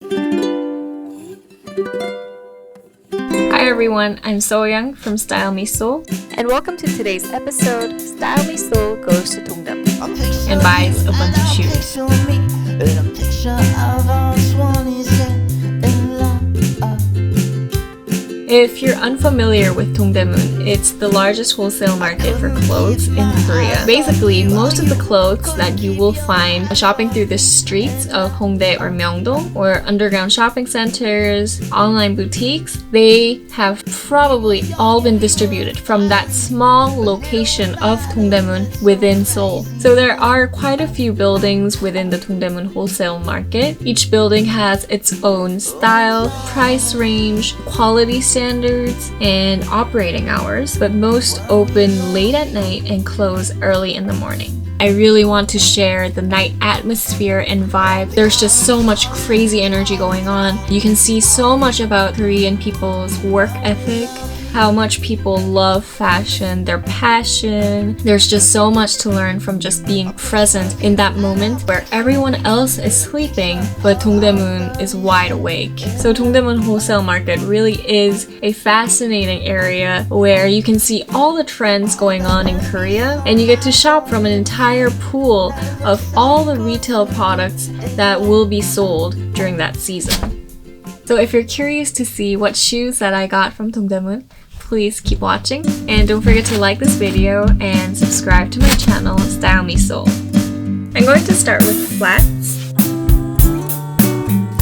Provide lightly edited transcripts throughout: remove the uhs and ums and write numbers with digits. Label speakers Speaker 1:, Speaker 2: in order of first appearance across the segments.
Speaker 1: Hi everyone, I'm Soyoung from Style Me Seoul, and welcome to today's episode. Style Me Seoul goes to Dongdaemun and buys a bunch of shoes. If you're unfamiliar with Dongdaemun, it's the largest wholesale market for clothes in Korea. Basically, most of the clothes that you will find shopping through the streets of Hongdae or Myeongdong, or underground shopping centers, online boutiques, they have probably all been distributed from that small location of Dongdaemun within Seoul. So there are quite a few buildings within the Dongdaemun Wholesale Market. Each building has its own style, price range, quality standards, and operating hours, but most open late at night and close early in the morning. I really want to share the night atmosphere and vibe. There's just so much crazy energy going on. You can see so much about Korean people's work ethic, how much people love fashion, their passion. There's just so much to learn from just being present in that moment where everyone else is sleeping, but Dongdaemun is wide awake. So Dongdaemun Wholesale Market really is a fascinating area where you can see all the trends going on in Korea, and you get to shop from an entire pool of all the retail products that will be sold during that season. So if you're curious to see what shoes that I got from Dongdaemun, please keep watching, and don't forget to like this video and subscribe to my channel, Style Me Seoul. I'm going to start with flats.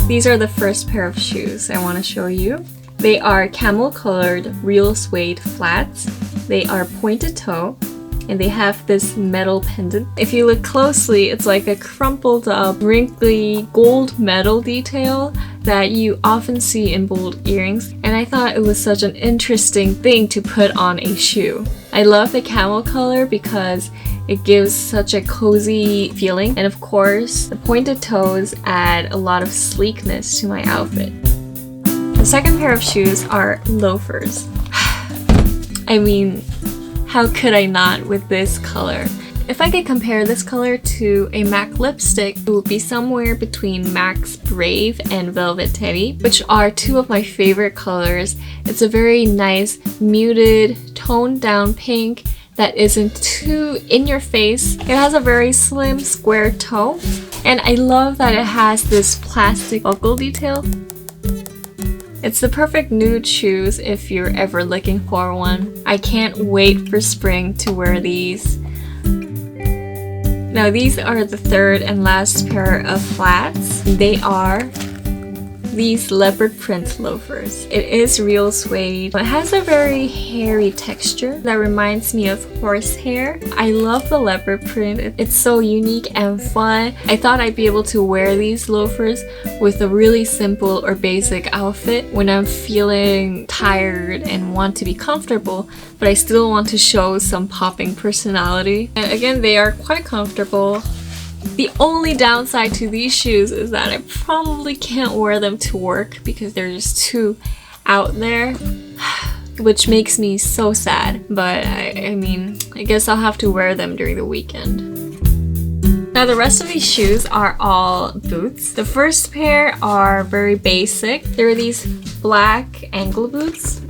Speaker 1: These are the first pair of shoes I want to show you. They are camel colored real suede flats. They are pointed toe, and they have this metal pendant. If you look closely, it's like a crumpled up, wrinkly gold metal detail that you often see in bold earrings, and I thought it was such an interesting thing to put on a shoe. I love the camel color because it gives such a cozy feeling, and of course, the pointed toes add a lot of sleekness to my outfit. The second pair of shoes are loafers. I mean, how could I not with this color? If I could compare this color to a MAC lipstick, it would be somewhere between MAC's Brave and Velvet Teddy, which are two of my favorite colors. It's a very nice, muted, toned down pink that isn't too in your face. It has a very slim, square toe, and I love that it has this plastic buckle detail. It's the perfect nude shoes if you're ever looking for one. I can't wait for spring to wear these. Now these are the third and last pair of flats. They are these leopard print loafers. It is real suede. It has a very hairy texture that reminds me of horsehair. I love the leopard print. It's so unique and fun. I thought I'd be able to wear these loafers with a really simple or basic outfit when I'm feeling tired and want to be comfortable, but I still want to show some popping personality. And again, they are quite comfortable. The only downside to these shoes is that I probably can't wear them to work because they're just too out there, which makes me so sad. But I mean, I guess I'll have to wear them during the weekend. Now the rest of these shoes are all boots. The first pair are very basic. They're these black ankle boots.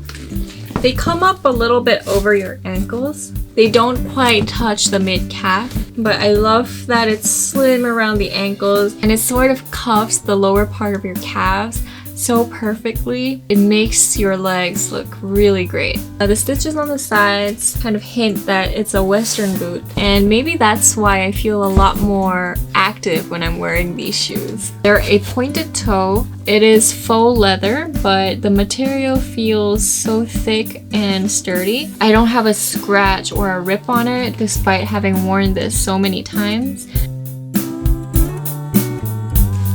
Speaker 1: They come up a little bit over your ankles. They don't quite touch the mid-calf, but I love that it's slim around the ankles and it sort of cuffs the lower part of your calves so perfectly. It makes your legs look really great. The stitches on the sides kind of hint that it's a Western boot, and maybe that's why I feel a lot more active when I'm wearing these shoes. They're a pointed toe. It is faux leather, but the material feels so thick and sturdy. I don't have a scratch or a rip on it despite having worn this so many times.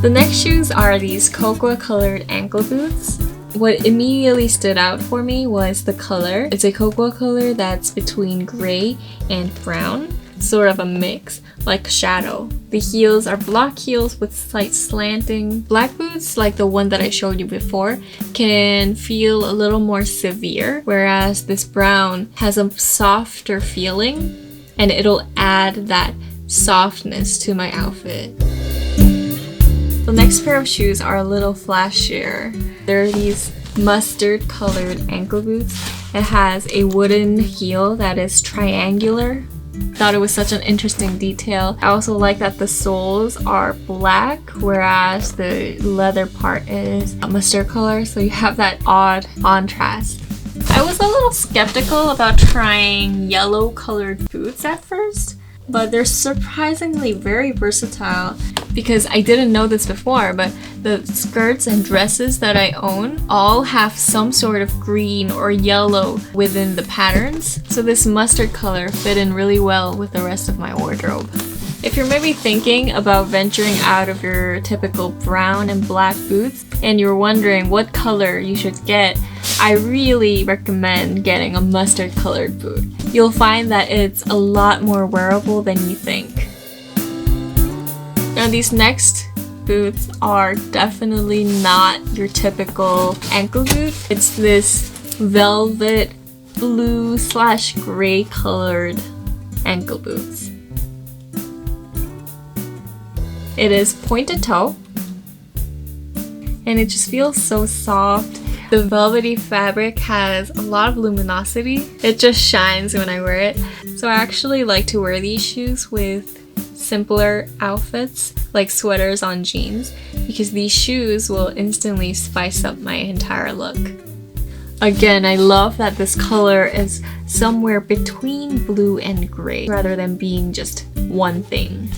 Speaker 1: The next shoes are these cocoa colored ankle boots. What immediately stood out for me was the color. It's a cocoa color that's between gray and brown, sort of a mix, like shadow. The heels are block heels with slight slanting. Black boots, like the one that I showed you before, can feel a little more severe, whereas this brown has a softer feeling, and it'll add that softness to my outfit. The next pair of shoes are a little flashier. They're these mustard colored ankle boots. It has a wooden heel that is triangular. Thought it was such an interesting detail. I also like that the soles are black, whereas the leather part is mustard color, so you have that odd contrast. I was a little skeptical about trying yellow colored boots at first, but they're surprisingly very versatile because I didn't know this before, but the skirts and dresses that I own all have some sort of green or yellow within the patterns, so this mustard color fit in really well with the rest of my wardrobe. If you're maybe thinking about venturing out of your typical brown and black boots and you're wondering what color you should get, I really recommend getting a mustard colored boot. You'll find that it's a lot more wearable than you think. Now these next boots are definitely not your typical ankle boot. It's this velvet blue / gray colored ankle boots. It is pointed toe and it just feels so soft. The velvety fabric has a lot of luminosity. It just shines when I wear it. So I actually like to wear these shoes with simpler outfits like sweaters on jeans because these shoes will instantly spice up my entire look. Again, I love that this color is somewhere between blue and gray rather than being just one thing.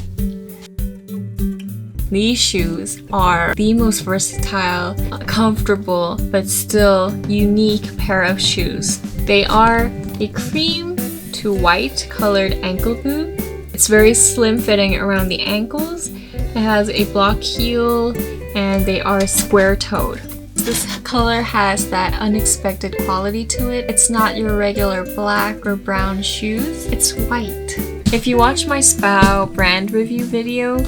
Speaker 1: These shoes are the most versatile, comfortable, but still unique pair of shoes. They are a cream to white colored ankle boot. It's very slim fitting around the ankles. It has a block heel and they are square toed. This color has that unexpected quality to it. It's not your regular black or brown shoes, it's white. If you watch my Spow brand review video,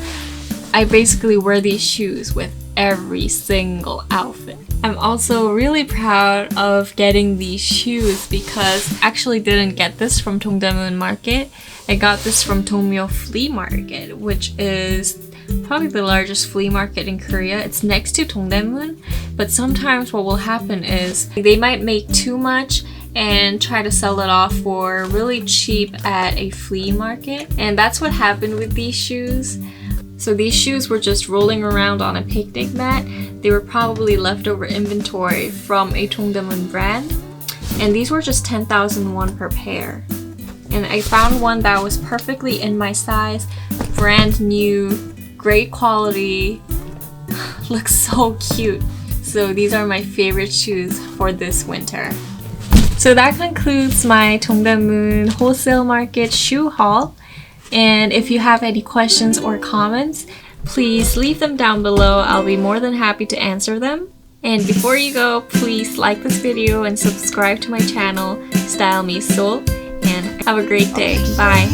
Speaker 1: I basically wear these shoes with every single outfit. I'm also really proud of getting these shoes because I actually didn't get this from Dongdaemun Market. I got this from Dongmyo Flea Market, which is probably the largest flea market in Korea. It's next to Dongdaemun, but sometimes what will happen is they might make too much and try to sell it off for really cheap at a flea market. And that's what happened with these shoes. So these shoes were just rolling around on a picnic mat. They were probably leftover inventory from a Dongdaemun brand. And these were just 10,000 won per pair. And I found one that was perfectly in my size, brand new, great quality, looks so cute. So these are my favorite shoes for this winter. So that concludes my Dongdaemun Wholesale Market shoe haul. And if you have any questions or comments, please leave them down below. I'll be more than happy to answer them. And before you go, please like this video and subscribe to my channel, Style Me Seoul. And have a great day. Bye.